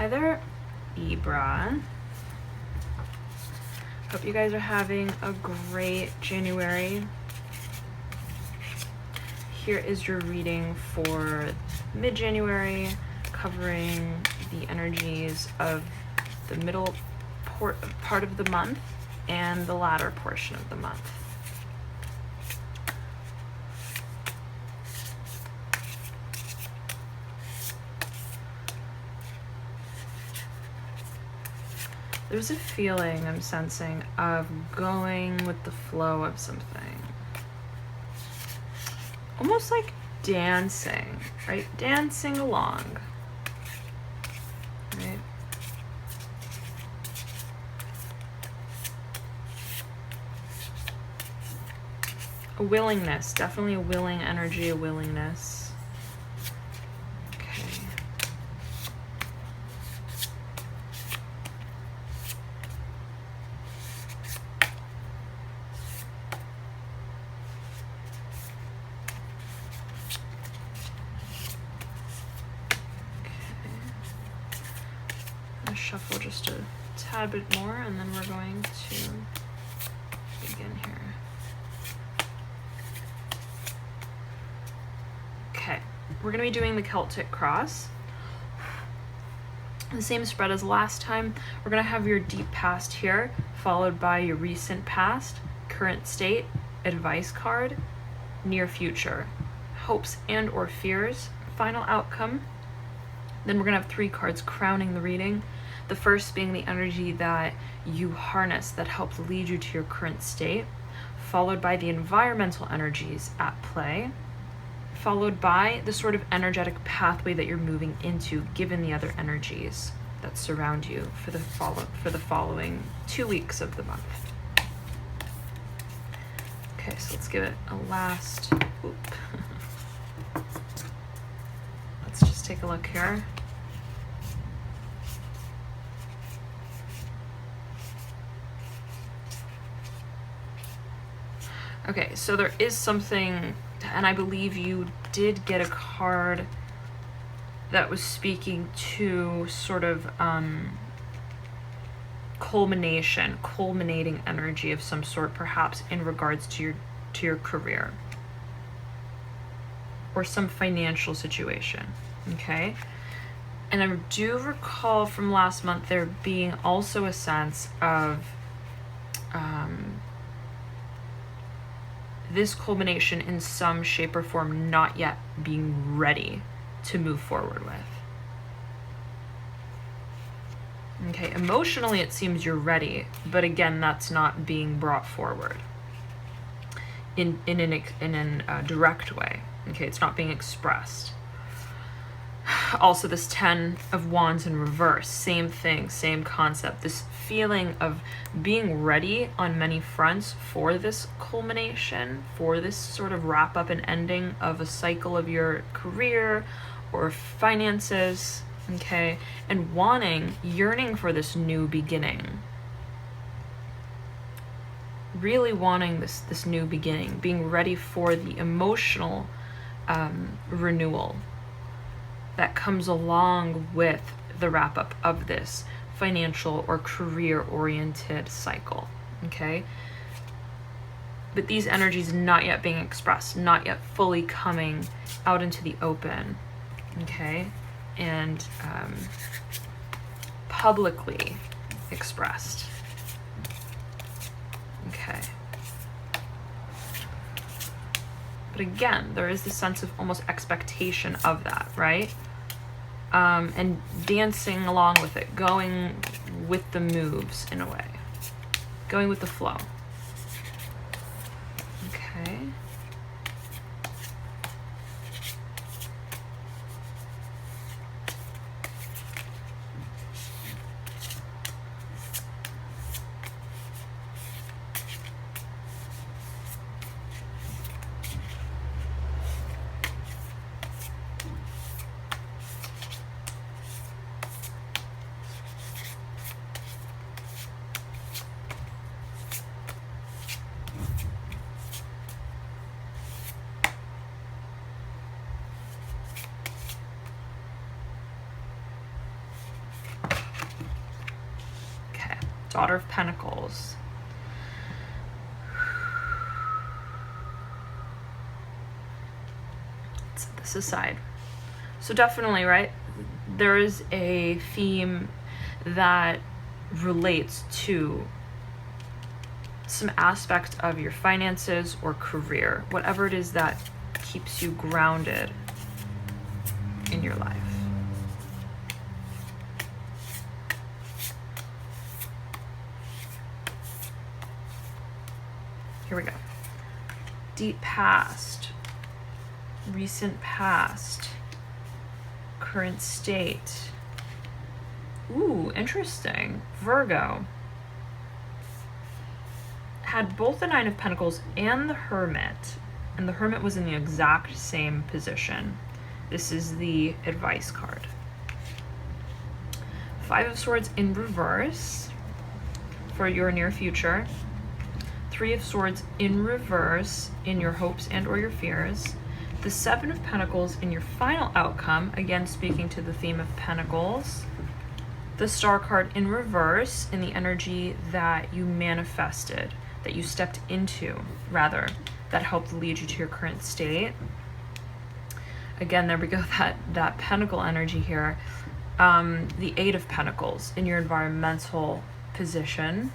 Hi there, Libra. Hope you guys are having a great January. Here is your reading for mid-January, covering the energies of the middle part of the month and the latter portion of the month. There's a feeling I'm sensing of going with the flow of something. Almost like dancing, right? Dancing along, right? A willingness, definitely a willing energy, a willingness. Shuffle just a tad bit more, and then we're going to begin here. Okay, we're going to be doing the Celtic cross. The same spread as last time. We're going to have your deep past here, followed by your recent past, current state, advice card, near future, hopes and or fears, final outcome. Then we're going to have 3 cards crowning the reading. The first being the energy that you harness that helps lead you to your current state, followed by the environmental energies at play, followed by the sort of energetic pathway that you're moving into given the other energies that surround you for the following 2 weeks of the month. Okay, so let's give it a last whoop. Let's just take a look here. Okay, so there is something, and I believe you did get a card that was speaking to sort of culminating energy of some sort, perhaps in regards to your career or some financial situation, okay? And I do recall from last month there being also a sense of this culmination in some shape or form not yet being ready to move forward with. Okay, emotionally it seems you're ready, but again, that's not being brought forward in a direct way. Okay, it's not being expressed. Also, this 10 of Wands in reverse, same thing, same concept. This feeling of being ready on many fronts for this culmination, for this sort of wrap up and ending of a cycle of your career or finances, okay? And yearning for this new beginning. Really wanting this new beginning, being ready for the emotional renewal that comes along with the wrap up of this financial or career oriented cycle, okay? But these energies not yet being expressed, not yet fully coming out into the open, okay? And publicly expressed, okay? But again, there is this sense of almost expectation of that, right? And dancing along with it, going with the moves in a way, going with the flow. Okay. Daughter of Pentacles. Let's set this aside. So definitely, right, there is a theme that relates to some aspect of your finances or career, whatever it is that keeps you grounded in your life. Here we go. Deep past, recent past, current state. Ooh, interesting. Virgo had both the Nine of Pentacles and the Hermit, and the Hermit was in the exact same position. This is the advice card. Five of Swords in reverse for your near future. Three of Swords in reverse in your hopes and or your fears. The Seven of Pentacles in your final outcome, again speaking to the theme of Pentacles. The Star card in reverse in the energy that you manifested, that you stepped into, rather, that helped lead you to your current state. Again, there we go, that Pentacle energy here. The Eight of Pentacles in your environmental position.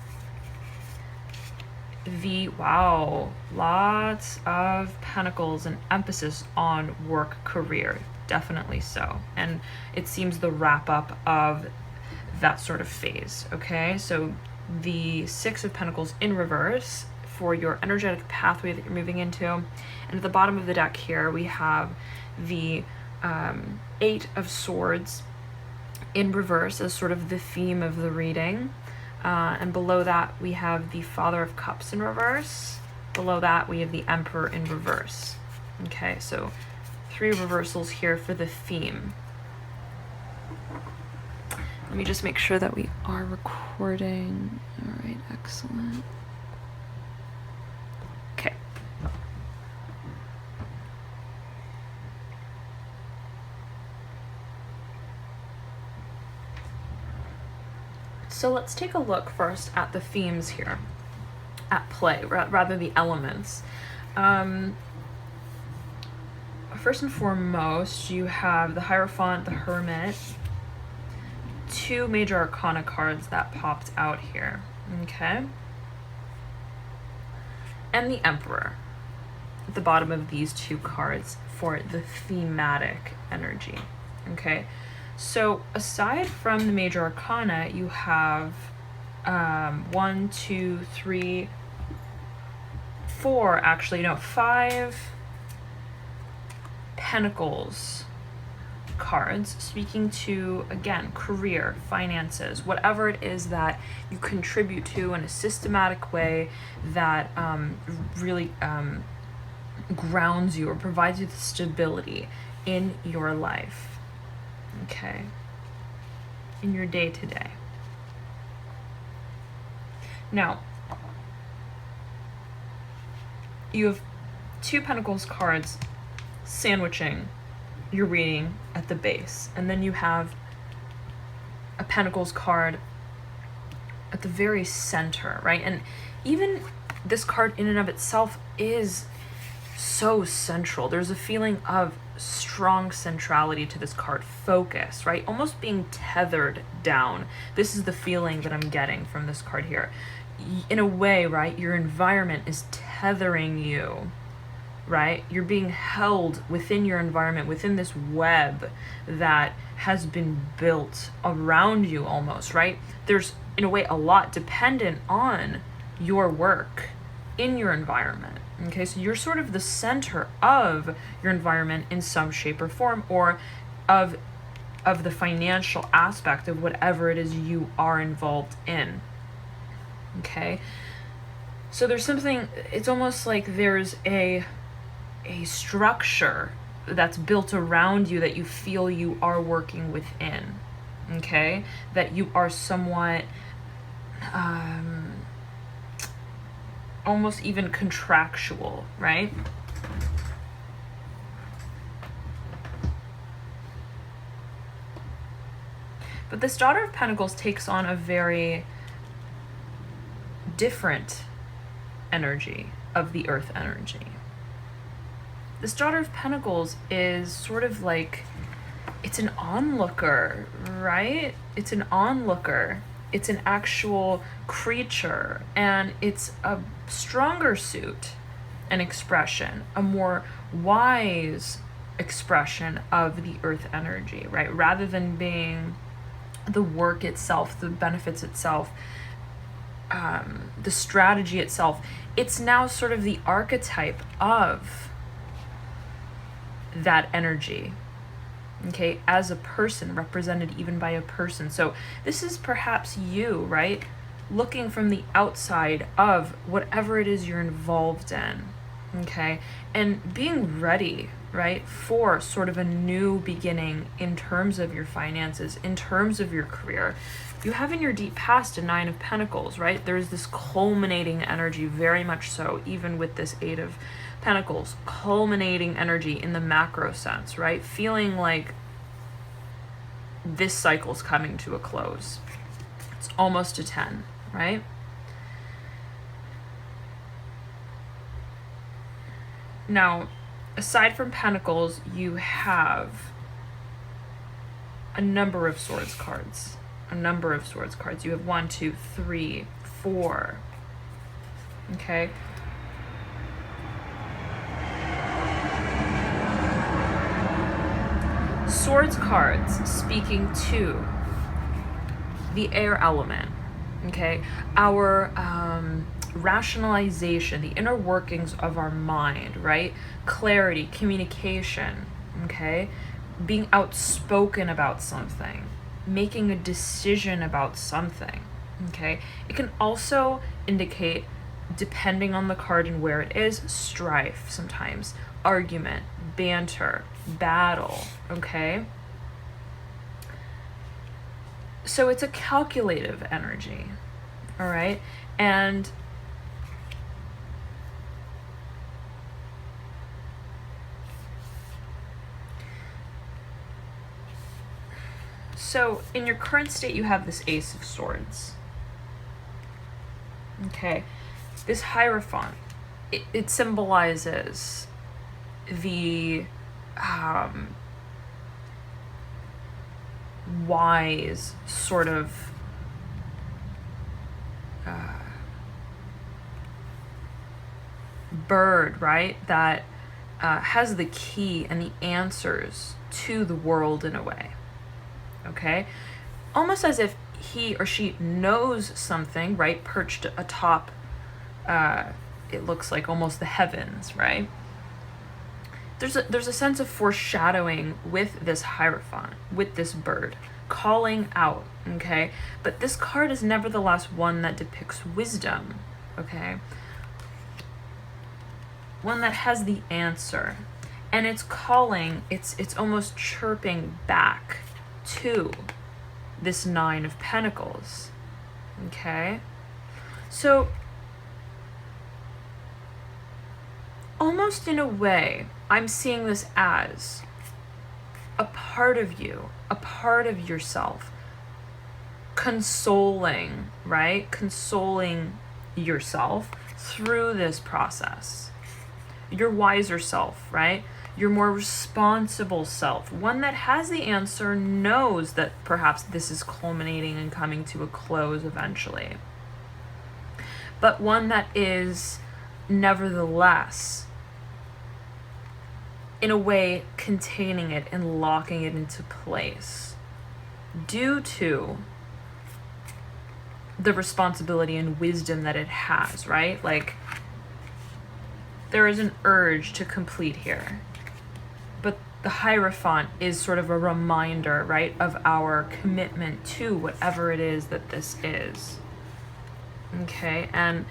Wow, lots of Pentacles and emphasis on work, career, definitely so. And it seems the wrap up of that sort of phase, okay? So the Six of Pentacles in reverse for your energetic pathway that you're moving into. And at the bottom of the deck here, we have the Eight of Swords in reverse as sort of the theme of the reading. And below that, we have the Father of Cups in reverse. Below that, we have the Emperor in reverse. Okay, so 3 reversals here for the theme. Let me just make sure that we are recording. All right, excellent. Okay. So let's take a look first at the themes here at play, rather the elements. First and foremost, you have the Hierophant, the Hermit, 2 major arcana cards that popped out here, okay? And the Emperor at the bottom of these 2 cards for the thematic energy, okay? So aside from the major arcana, you have 1, 2, 3, 4, actually, no, 5 Pentacles cards speaking to, again, career, finances, whatever it is that you contribute to in a systematic way that really grounds you or provides you the stability in your life. Okay, in your day-to-day. Now, you have 2 Pentacles cards sandwiching your reading at the base, and then you have a Pentacles card at the very center, right? And even this card in and of itself is so central. There's a feeling of strong centrality to this card, focus, right? Almost being tethered down. This is the feeling that I'm getting from this card here. In a way, right, your environment is tethering you, right? You're being held within your environment, within this web that has been built around you almost, right? There's, in a way, a lot dependent on your work in your environment. Okay, so you're sort of the center of your environment in some shape or form, or of the financial aspect of whatever it is you are involved in. Okay, so there's something, it's almost like there's a structure that's built around you that you feel you are working within. Okay, that you are somewhat almost even contractual, right? But this Daughter of Pentacles takes on a very different energy of the earth energy. This Daughter of Pentacles is sort of like, it's an onlooker, right? It's an onlooker. It's an actual creature, and it's a stronger suit and expression, a more wise expression of the earth energy, right? Rather than being the work itself, the benefits itself, the strategy itself, it's now sort of the archetype of that energy, okay, as a person, represented even by a person. So this is perhaps you, right, looking from the outside of whatever it is you're involved in, okay, and being ready, right, for sort of a new beginning in terms of your finances, in terms of your career. You have in your deep past a Nine of Pentacles, right? There's this culminating energy, very much so, even with this Eight of Pentacles, culminating energy in the macro sense, right? Feeling like this cycle's coming to a close. It's almost a 10, right? Now, aside from Pentacles, you have a number of Swords cards. A number of Swords cards. You have 1, 2, 3, 4. Okay? Swords cards speaking to the air element, okay? Our rationalization, the inner workings of our mind, right? Clarity, communication, okay? Being outspoken about something, making a decision about something, okay? It can also indicate, depending on the card and where it is, strife sometimes, argument, banter, battle, okay? So it's a calculative energy, all right? And so in your current state, you have this Ace of Swords, okay? This Hierophant, it symbolizes the wise sort of bird, right? That has the key and the answers to the world in a way, okay? Almost as if he or she knows something, right? Perched atop, it looks like almost the heavens, right? There's a sense of foreshadowing with this Hierophant, with this bird, calling out, okay? But this card is nevertheless one that depicts wisdom, okay? One that has the answer. And it's calling, it's almost chirping back to this Nine of Pentacles, okay? So, almost in a way, I'm seeing this as a part of you, a part of yourself, consoling, right? Consoling yourself through this process. Your wiser self, right? Your more responsible self, one that has the answer, knows that perhaps this is culminating and coming to a close eventually. But one that is nevertheless, in a way, containing it and locking it into place due to the responsibility and wisdom that it has, right? Like, there is an urge to complete here. But the Hierophant is sort of a reminder, right, of our commitment to whatever it is that this is. Okay, and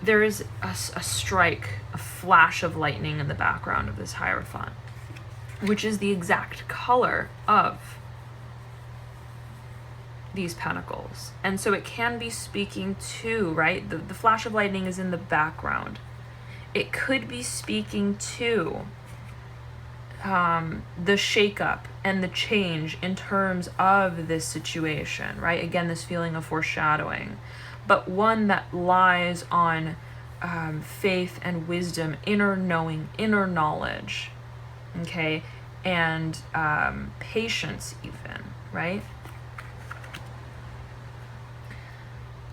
there is a strike, a flash of lightning in the background of this Hierophant, which is the exact color of these pentacles. And so it can be speaking to, right, the flash of lightning is in the background. It could be speaking to the shakeup and the change in terms of this situation, right? Again, this feeling of foreshadowing. but one that lies on faith and wisdom, inner knowing, inner knowledge, okay, and patience even, right?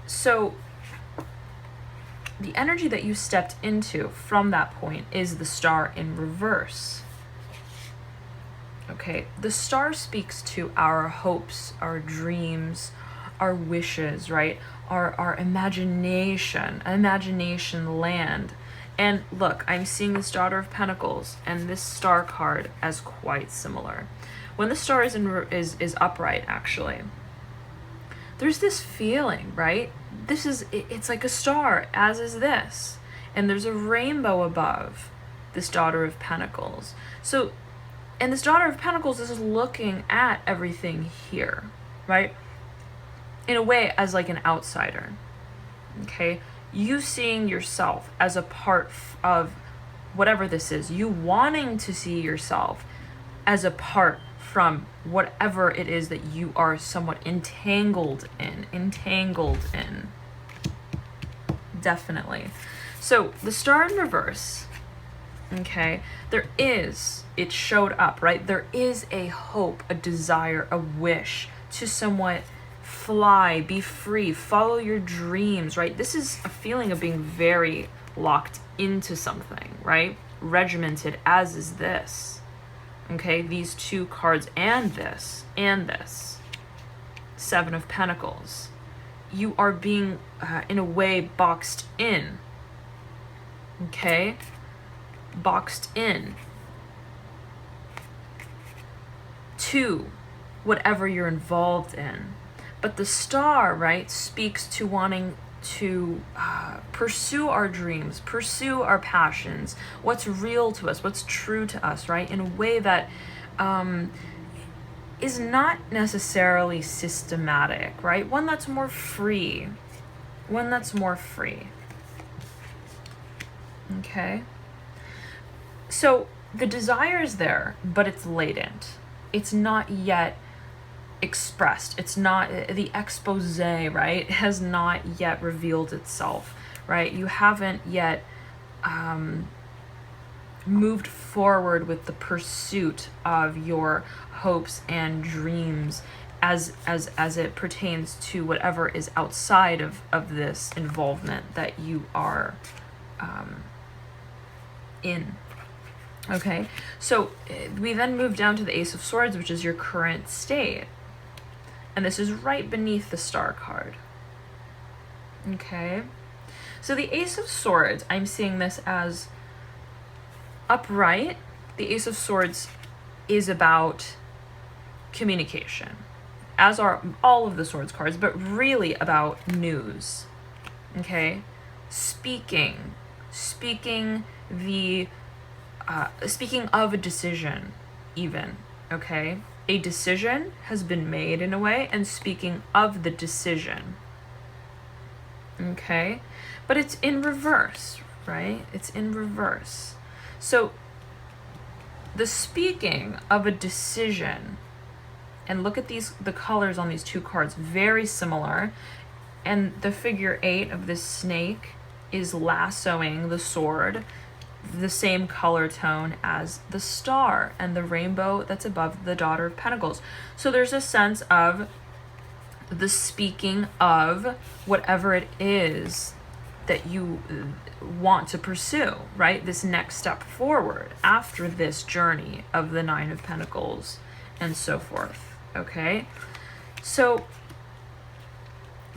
So the energy that you stepped into from that point is the star in reverse. Okay, the star speaks to our hopes, our dreams, our wishes, right? Our imagination land. And look, I'm seeing this Daughter of Pentacles and this star card as quite similar. When the star is is upright, actually, there's this feeling, right? It's like a star, as is this. And there's a rainbow above this Daughter of Pentacles. So, and this Daughter of Pentacles is looking at everything here, right? In a way, as like an outsider, okay? You seeing yourself as a part of whatever this is. You wanting to see yourself as a part from whatever it is that you are somewhat entangled in. Definitely. So the star in reverse, okay, it showed up, right? There is a hope, a desire, a wish to somewhat fly, be free, follow your dreams, right? This is a feeling of being very locked into something, right? Regimented, as is this. Okay, these two cards and this. Seven of Pentacles. You are being, in a way, boxed in. Okay? Boxed in to whatever you're involved in. But the star, right, speaks to wanting to pursue our dreams, pursue our passions, what's real to us, what's true to us, right, in a way that is not necessarily systematic, right? One that's more free. Okay? So the desire is there, but it's latent. It's not yet expressed. It's not, the expose, right, has not yet revealed itself, right? You haven't yet moved forward with the pursuit of your hopes and dreams as it pertains to whatever is outside of this involvement that you are in. Okay, so we then move down to the Ace of Swords, which is your current state. And this is right beneath the star card. Okay, so the Ace of Swords, I'm seeing this as upright. The Ace of Swords is about communication, as are all of the Swords cards, but really about news. Okay, speaking of a decision, even. Okay, a decision has been made in a way, and speaking of the decision. Okay, but it's in reverse, right? It's in reverse. So the speaking of a decision, and look at the colors on these two cards, very similar. And the figure 8 of this snake is lassoing the sword, the same color tone as the star and the rainbow that's above the Daughter of Pentacles. So there's a sense of the speaking of whatever it is that you want to pursue, right? This next step forward after this journey of the Nine of Pentacles and so forth, okay? So,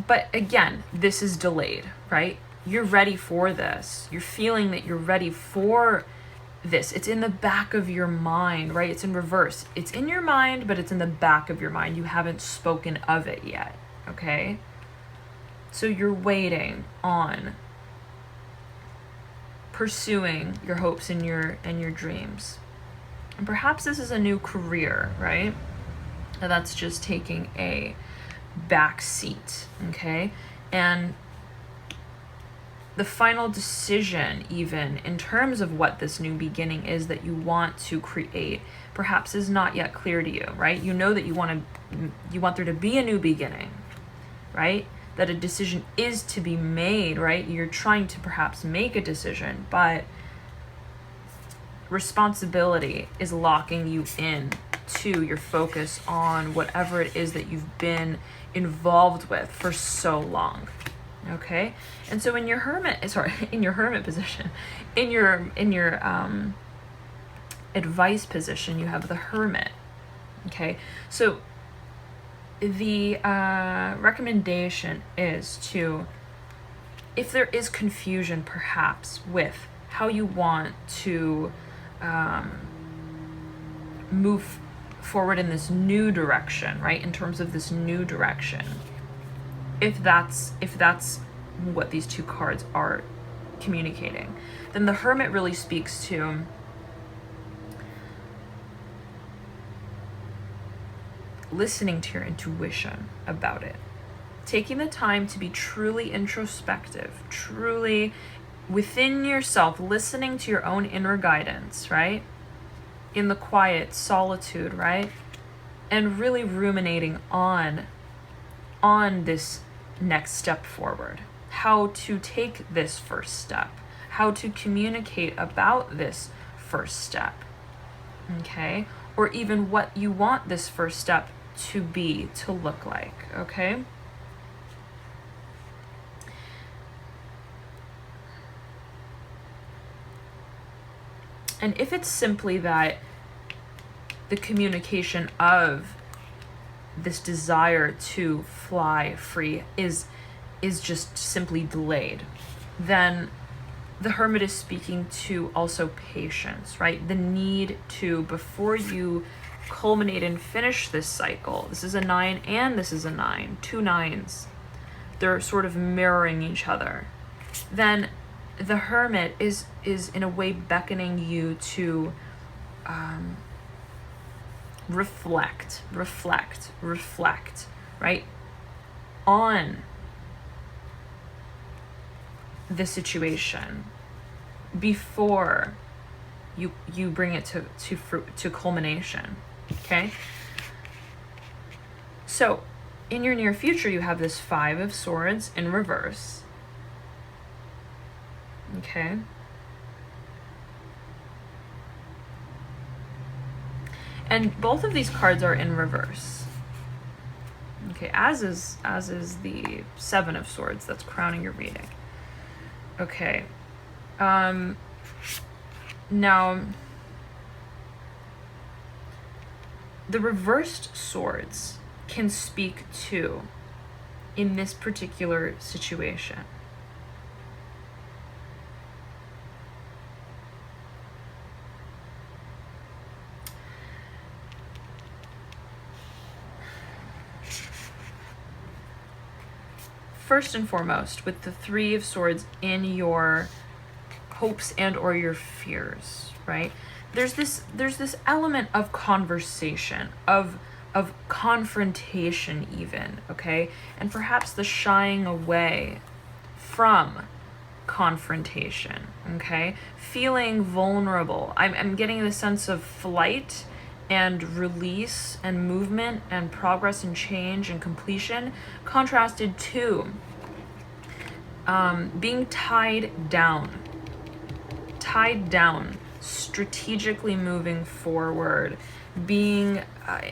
but again, this is delayed, right? You're ready for this. You're feeling that you're ready for this. It's in the back of your mind, right? It's in reverse. It's in your mind, but it's in the back of your mind. You haven't spoken of it yet, okay? So you're waiting on pursuing your hopes and your dreams. And perhaps this is a new career, right? And that's just taking a back seat, okay? And the final decision, even in terms of what this new beginning is that you want to create, perhaps is not yet clear to you, right? You know that you want there to be a new beginning, right? that a decision is to be made, right? You're trying to perhaps make a decision, but responsibility is locking you in to your focus on whatever it is that you've been involved with for so long. Okay? And so in your hermit position, in your advice position, you have the hermit. Okay? So the recommendation is to, if there is confusion perhaps with how you want to move forward in this new direction, right? In terms of this new direction, if that's what these two cards are communicating, then the hermit really speaks to listening to your intuition about it, taking the time to be truly introspective, truly within yourself, listening to your own inner guidance, right? In the quiet solitude, right? And really ruminating on this next step forward, how to take this first step, how to communicate about this first step, okay? Or even what you want this first step to be, to look like, okay? And if it's simply that the communication of this desire to fly free is just simply delayed, then the hermit is speaking to also patience, right? The need to, before you culminate and finish this cycle, this is a 9 and this is a 9, 2 9s, they're sort of mirroring each other, then the hermit is in a way beckoning you to reflect, right, on the situation before you bring it to culmination, okay? So in your near future, you have this 5 of Swords in reverse, okay? And both of these cards are in reverse. Okay, as is the 7 of Swords that's crowning your reading. Okay. Now the reversed swords can speak to, in this particular situation, first and foremost, with the 3 of Swords in your hopes and or your fears, right? There's this element of conversation, of confrontation even, okay? And perhaps the shying away from confrontation, okay? Feeling vulnerable. I'm getting the sense of flight and release and movement and progress and change and completion, contrasted to being tied down, strategically moving forward, being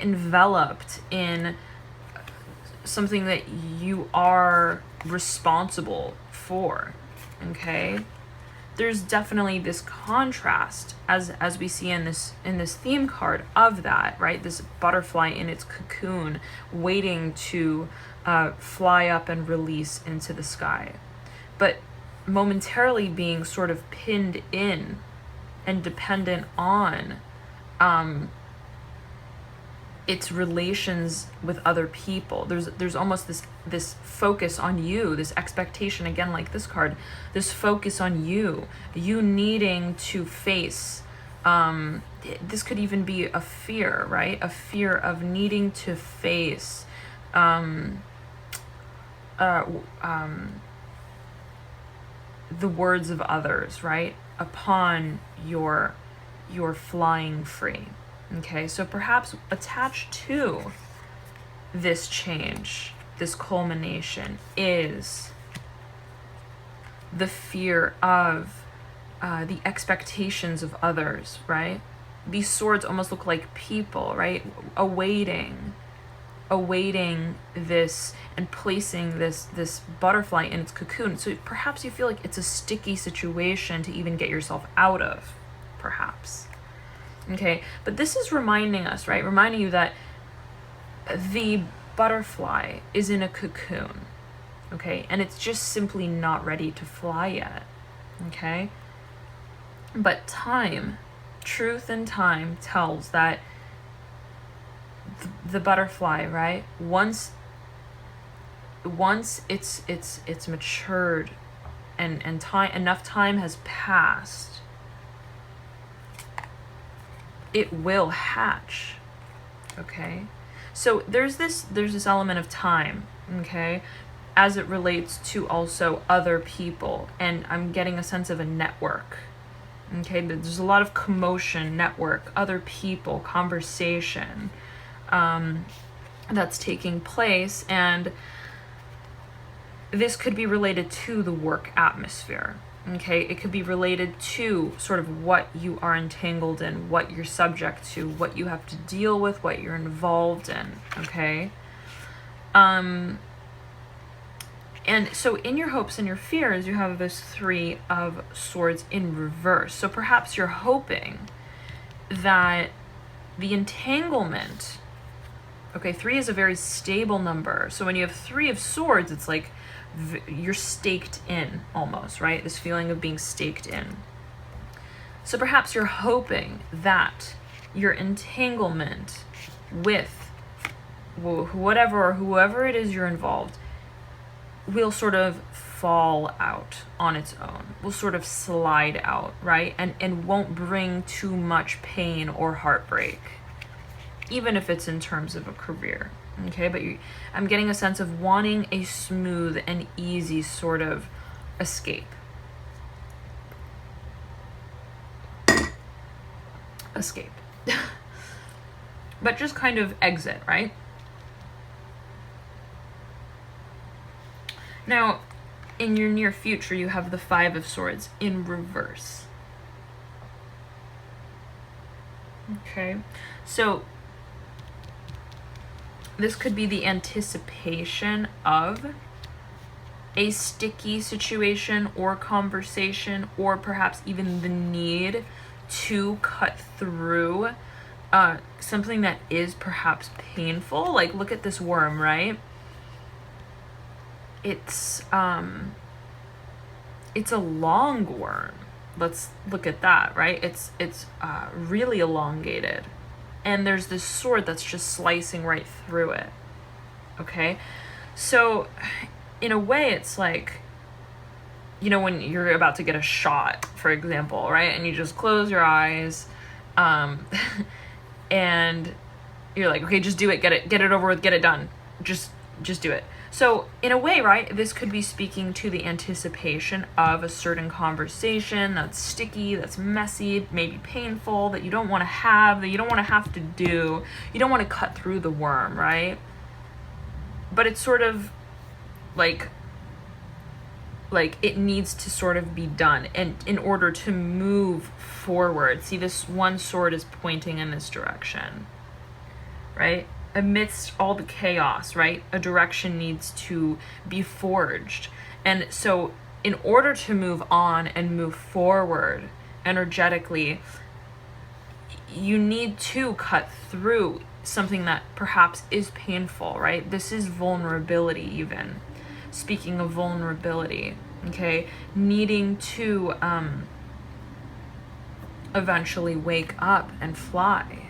enveloped in something that you are responsible for, okay? There's definitely this contrast as we see in this theme card of that, right? This butterfly in its cocoon waiting to fly up and release into the sky, but momentarily being sort of pinned in and dependent on its relations with other people. There's almost this focus on you, this expectation, again, like this card, this focus on you needing to face, this could even be a fear, right? A fear of needing to face the words of others, right? Upon your flying free. Okay, so perhaps attached to this change, this culmination is the fear of the expectations of others, right? These swords almost look like people, right? Awaiting this and placing this butterfly in its cocoon. So perhaps you feel like it's a sticky situation to even get yourself out of, perhaps. Okay, but this is reminding us, right? Reminding you that the butterfly is in a cocoon, okay? And it's just simply not ready to fly yet, okay? But time, truth and time tells that the butterfly, right? Once it's matured and time, enough time has passed, it will hatch. Okay, so there's this element of time, okay, as it relates to also other people, and I'm getting a sense of a network. Okay, there's a lot of commotion, network, other people, conversation that's taking place, and this could be related to the work atmosphere. Okay, it could be related to sort of what you are entangled in, what you're subject to, what you have to deal with, what you're involved in. Okay, and so in your hopes and your fears, you have this 3 of Swords in reverse. So perhaps you're hoping that the entanglement, okay, 3 is a very stable number. So when you have 3 of Swords, it's like you're staked in almost, right? This feeling of being staked in. So perhaps you're hoping that your entanglement with whatever or whoever it is you're involved will sort of fall out on its own, will sort of slide out, right? And won't bring too much pain or heartbreak, even if it's in terms of a career. Okay, but I'm getting a sense of wanting a smooth and easy sort of escape. But just kind of exit, right? Now, in your near future, you have the 5 of Swords in reverse. Okay, so this could be the anticipation of a sticky situation or conversation, or perhaps even the need to cut through something that is perhaps painful. Like, look at this worm, right? It's a long worm. Let's look at that, right? It's really elongated. And there's this sword that's just slicing right through it. Okay? So, in a way, it's like, you know, when you're about to get a shot, for example, right? And you just close your eyes, and you're like, okay, just do it, get it over with, get it done. Just do it. So, in a way, right, this could be speaking to the anticipation of a certain conversation that's sticky, that's messy, maybe painful, that you don't want to have, that you don't want to have to do. You don't want to cut through the worm, right? But it's sort of like it needs to sort of be done, and in order to move forward. See, this one sword is pointing in this direction, right? Amidst all the chaos, right? A direction needs to be forged. And so in order to move on and move forward energetically, you need to cut through something that perhaps is painful, right? This is vulnerability, even. Speaking of vulnerability, okay? Needing to eventually wake up and fly.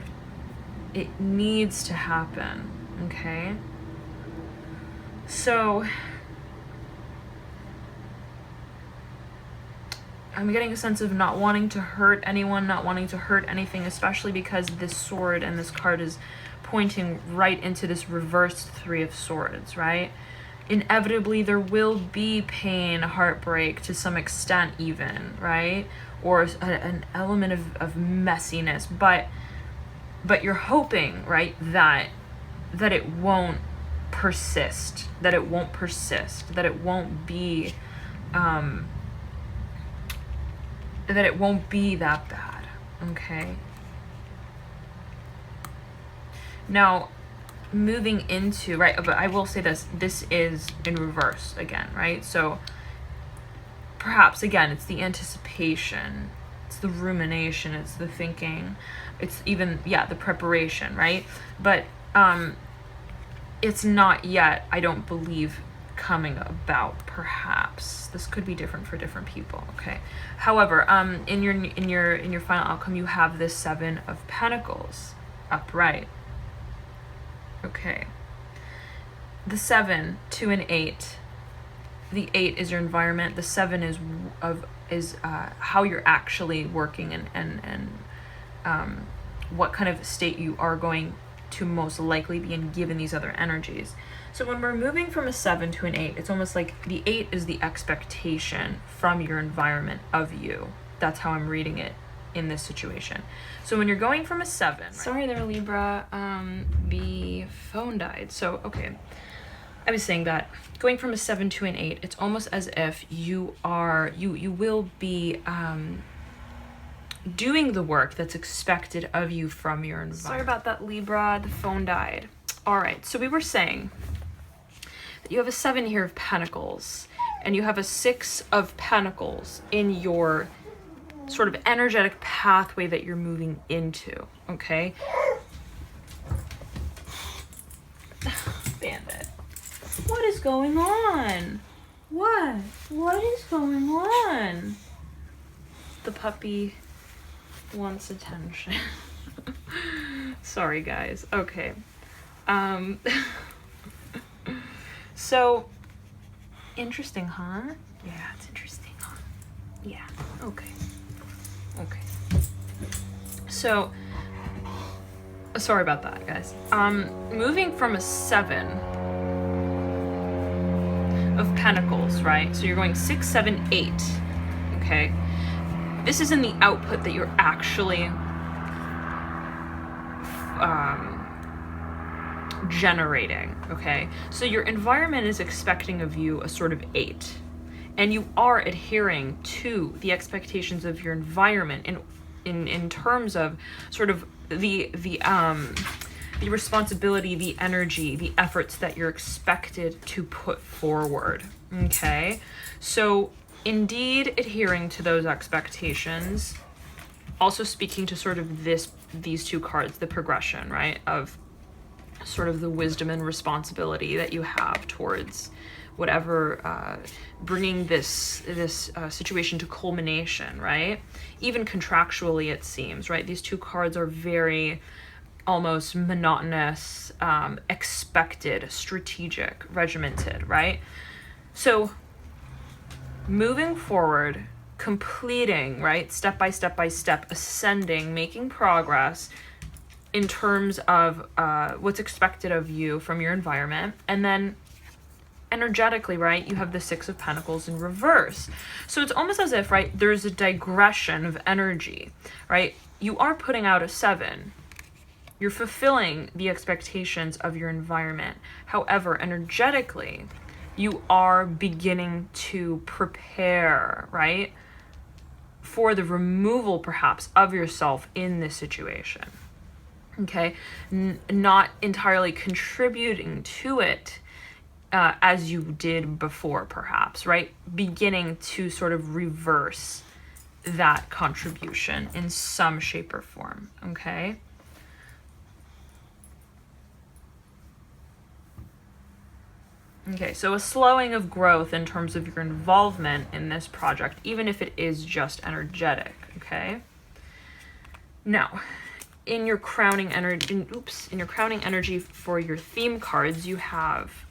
It needs to happen, okay? So, I'm getting a sense of not wanting to hurt anyone, not wanting to hurt anything, especially because this sword and this card is pointing right into this reversed 3 of Swords, right? Inevitably, there will be pain, heartbreak to some extent even, right? Or an element of messiness, but you're hoping, right, that it won't persist, that it won't persist, that it won't be that bad. Okay. Now, moving into, right, but I will say this is in reverse again, right? So perhaps again, it's the anticipation, it's the rumination, it's the thinking, it's even, the preparation, right? But it's not yet, I don't believe, coming about. Perhaps this could be different for different people. Okay. However, in your final outcome, you have this 7 of Pentacles upright. Okay. The 7, 2 and 8. The 8 is your environment. The 7 is how you're actually working and what kind of state you are going to most likely be in given these other energies. So when we're moving from a 7 to an 8, it's almost like the 8 is the expectation from your environment of you. That's how I'm reading it in this situation. So when you're going from a 7, right? Sorry there, Libra, the phone died. So, okay. I was saying that going from a 7 to an 8, it's almost as if you will be doing the work that's expected of you from your environment. Sorry about that, Libra, the phone died. All right, so we were saying that you have a 7 here of Pentacles, and you have a 6 of Pentacles in your sort of energetic pathway that you're moving into, okay? Bandit. What is going on? What is going on? The puppy wants attention. Sorry, guys. Okay. So, interesting, huh? Yeah, it's interesting, huh? Yeah, okay. Okay. So, sorry about that, guys. Moving from a 7 of Pentacles, right? So you're going 6, 7, 8, okay? This is in the output that you're actually generating, okay? So your environment is expecting of you a sort of 8, and you are adhering to the expectations of your environment in terms of sort of the responsibility, the energy, the efforts that you're expected to put forward, okay? So indeed adhering to those expectations, also speaking to sort of these two cards, the progression, right, of sort of the wisdom and responsibility that you have towards whatever, bringing this situation to culmination, right? Even contractually, it seems, right? These two cards are very almost monotonous, expected, strategic, regimented, right? So moving forward, completing, right, step by step, ascending, making progress in terms of what's expected of you from your environment. And then energetically, right, you have the 6 of Pentacles in reverse. So it's almost as if, right, there's a digression of energy, right? You are putting out a 7. You're fulfilling the expectations of your environment. However, energetically, you are beginning to prepare, right, for the removal, perhaps, of yourself in this situation. Okay? Not entirely contributing to it as you did before, perhaps, right? Beginning to sort of reverse that contribution in some shape or form, okay? Okay, so a slowing of growth in terms of your involvement in this project, even if it is just energetic, okay? Now, in your crowning energy for your theme cards, you have,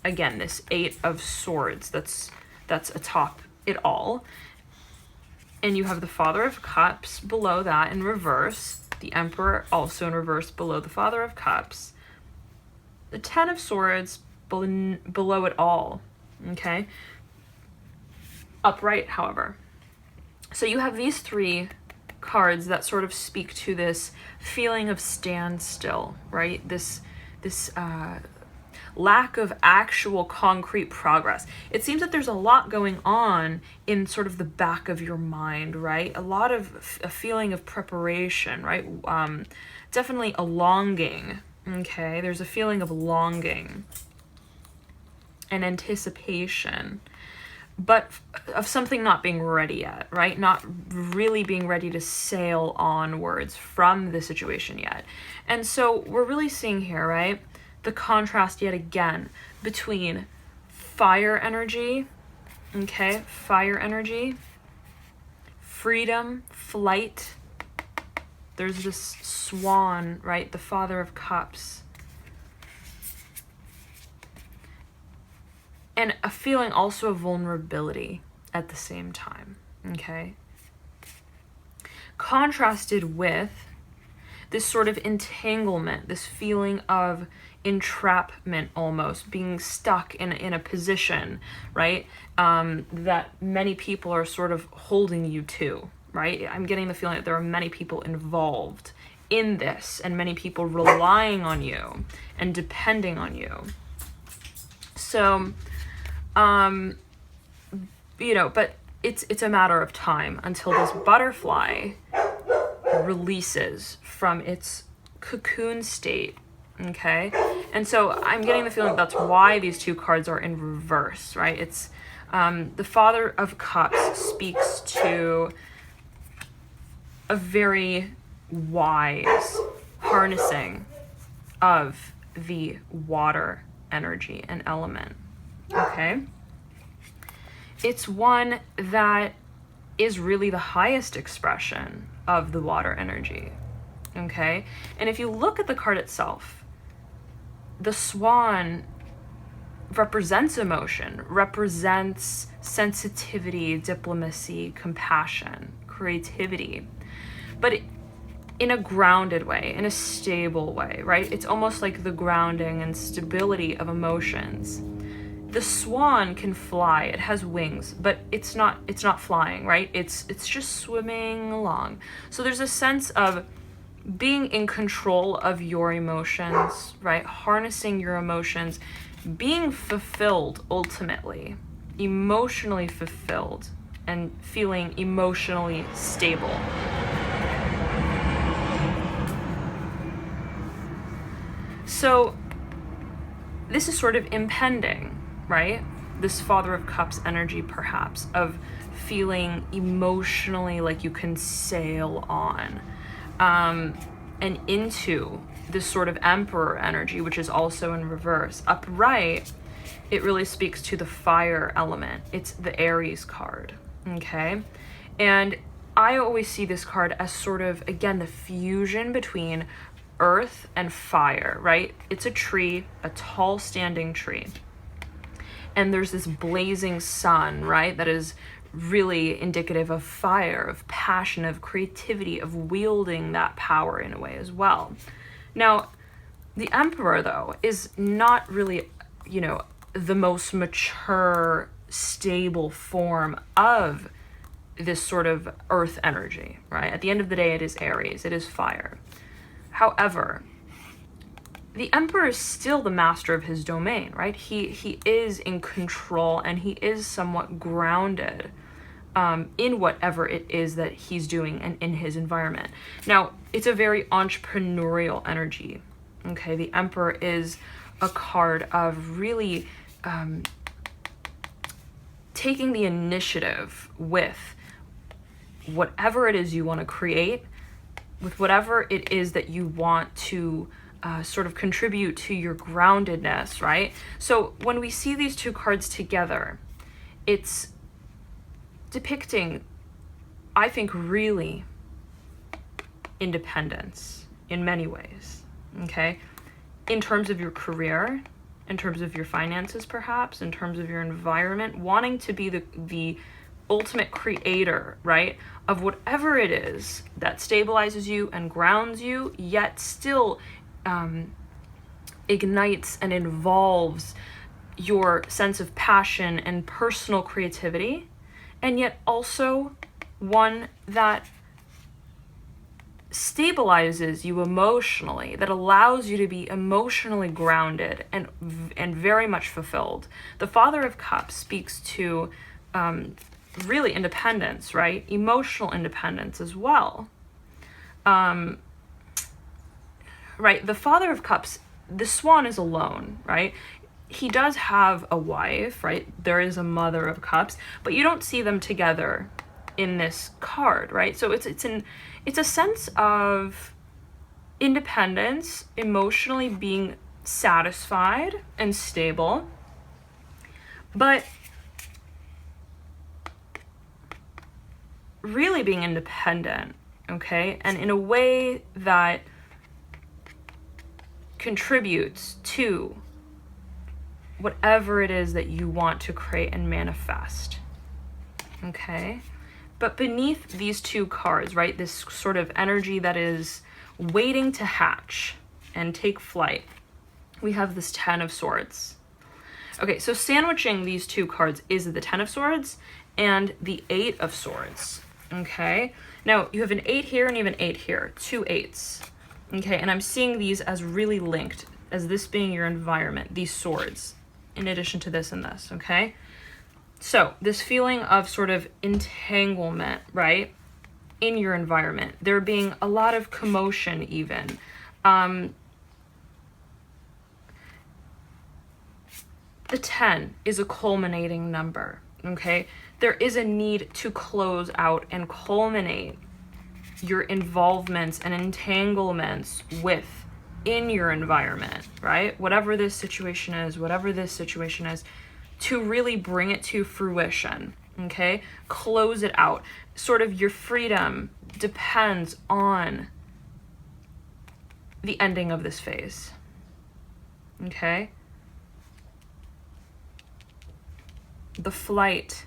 again, this 8 of Swords that's atop it all. And you have the Father of Cups below that in reverse, the Emperor also in reverse below the Father of Cups, the 10 of Swords below it all, okay? Upright, however. So you have these 3 cards that sort of speak to this feeling of standstill, right? This lack of actual concrete progress. It seems that there's a lot going on in sort of the back of your mind, right? A lot of a feeling of preparation, right? Definitely a longing, okay? There's a feeling of longing and anticipation, but of something not being ready yet, right? Not really being ready to sail onwards from the situation yet. And so we're really seeing here, right, the contrast yet again between fire energy, okay, fire energy, freedom, flight. There's this swan, right, the Father of Cups. And a feeling also of vulnerability at the same time, okay? Contrasted with this sort of entanglement, this feeling of entrapment almost, being stuck in a position, right, that many people are sort of holding you to, right? I'm getting the feeling that there are many people involved in this and many people relying on you and depending on you. So, but it's a matter of time until this butterfly releases from its cocoon state, okay? And so I'm getting the feeling that's why these two cards are in reverse, right? It's the Father of Cups speaks to a very wise harnessing of the water energy and element. Okay, it's one that is really the highest expression of the water energy. Okay, and if you look at the card itself, the swan represents emotion, represents sensitivity, diplomacy, compassion, creativity, but in a grounded way, in a stable way, right? It's almost like the grounding and stability of emotions. The swan can fly, it has wings, but it's not flying, right? It's just swimming along. So there's a sense of being in control of your emotions, right? Harnessing your emotions, being fulfilled ultimately, emotionally fulfilled, and feeling emotionally stable. So this is sort of impending, right? This Father of Cups energy, perhaps, of feeling emotionally like you can sail on, and into this sort of Emperor energy, which is also in reverse. Upright, it really speaks to the fire element. It's the Aries card, okay? And I always see this card as sort of, again, the fusion between earth and fire, right? It's a tree, a tall standing tree. And there's this blazing sun, right? That is really indicative of fire, of passion, of creativity, of wielding that power in a way as well. Now, the Emperor, though, is not really, the most mature, stable form of this sort of earth energy, right? At the end of the day, it is Aries, it is fire. However, the Emperor is still the master of his domain, right? He is in control and he is somewhat grounded in whatever it is that he's doing and in his environment. Now, it's a very entrepreneurial energy, okay? The Emperor is a card of really taking the initiative with whatever it is you want to create, with whatever it is that you want to sort of contribute to your groundedness, right? So when we see these two cards together, it's depicting, I think, really independence in many ways, okay? In terms of your career, in terms of your finances, perhaps, in terms of your environment, wanting to be the ultimate creator, right, of whatever it is that stabilizes you and grounds you, yet still ignites and involves your sense of passion and personal creativity, and yet also one that stabilizes you emotionally, that allows you to be emotionally grounded and very much fulfilled. The Father of Cups speaks to really independence, right? Emotional independence as well. Right, the Father of Cups, the Swan is alone, right? He does have a wife, right? There is a Mother of Cups, but you don't see them together in this card, right? So it's a sense of independence, emotionally being satisfied and stable, but really being independent, okay? And in a way that contributes to whatever it is that you want to create and manifest, okay? But beneath these two cards, right, this sort of energy that is waiting to hatch and take flight, we have this Ten of Swords. Okay, so sandwiching these two cards is the Ten of Swords and the Eight of Swords, okay? Now, you have an 8 here and you have an 8 here, 2 8s, okay? And I'm seeing these as really linked, as this being your environment, these swords, in addition to this and this, okay? So this feeling of sort of entanglement, right, in your environment, there being a lot of commotion even. The 10 is a culminating number, okay? There is a need to close out and culminate your involvements and entanglements in your environment, right? Whatever this situation is, to really bring it to fruition, okay? Close it out. Sort of your freedom depends on the ending of this phase, okay? The flight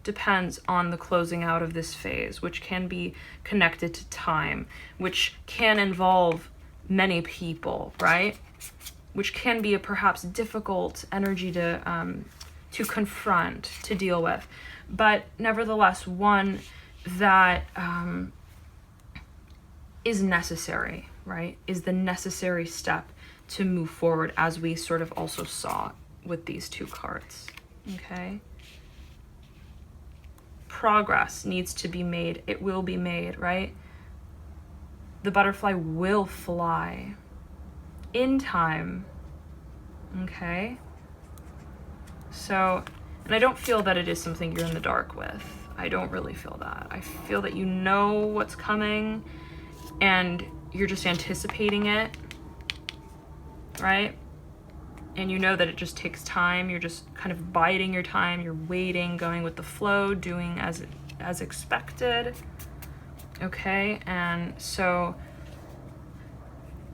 depends on the closing out of this phase, which can be connected to time, which can involve many people, right? Which can be a perhaps difficult energy to confront, to deal with, but nevertheless one that is necessary, right? Is the necessary step to move forward, as we sort of also saw with these two cards, okay? Progress needs to be made. It will be made, right? The butterfly will fly in time, okay? So, and I don't feel that it is something you're in the dark with. I don't really feel that. I feel that you know what's coming and you're just anticipating it, right? And you know that it just takes time. You're just kind of biding your time. You're waiting, going with the flow, doing as expected. Okay, and so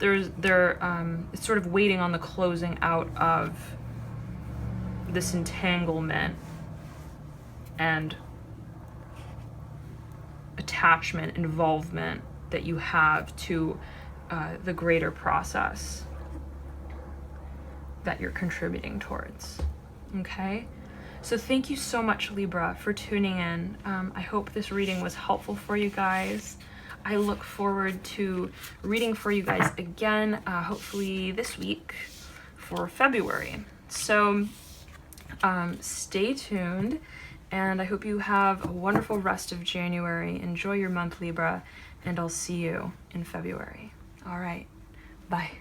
it's sort of waiting on the closing out of this entanglement and attachment, involvement that you have to the greater process that you're contributing towards, okay? So thank you so much, Libra, for tuning in. I hope this reading was helpful for you guys. I look forward to reading for you guys again, hopefully this week for February. So stay tuned, and I hope you have a wonderful rest of January. Enjoy your month, Libra, and I'll see you in February. All right, bye.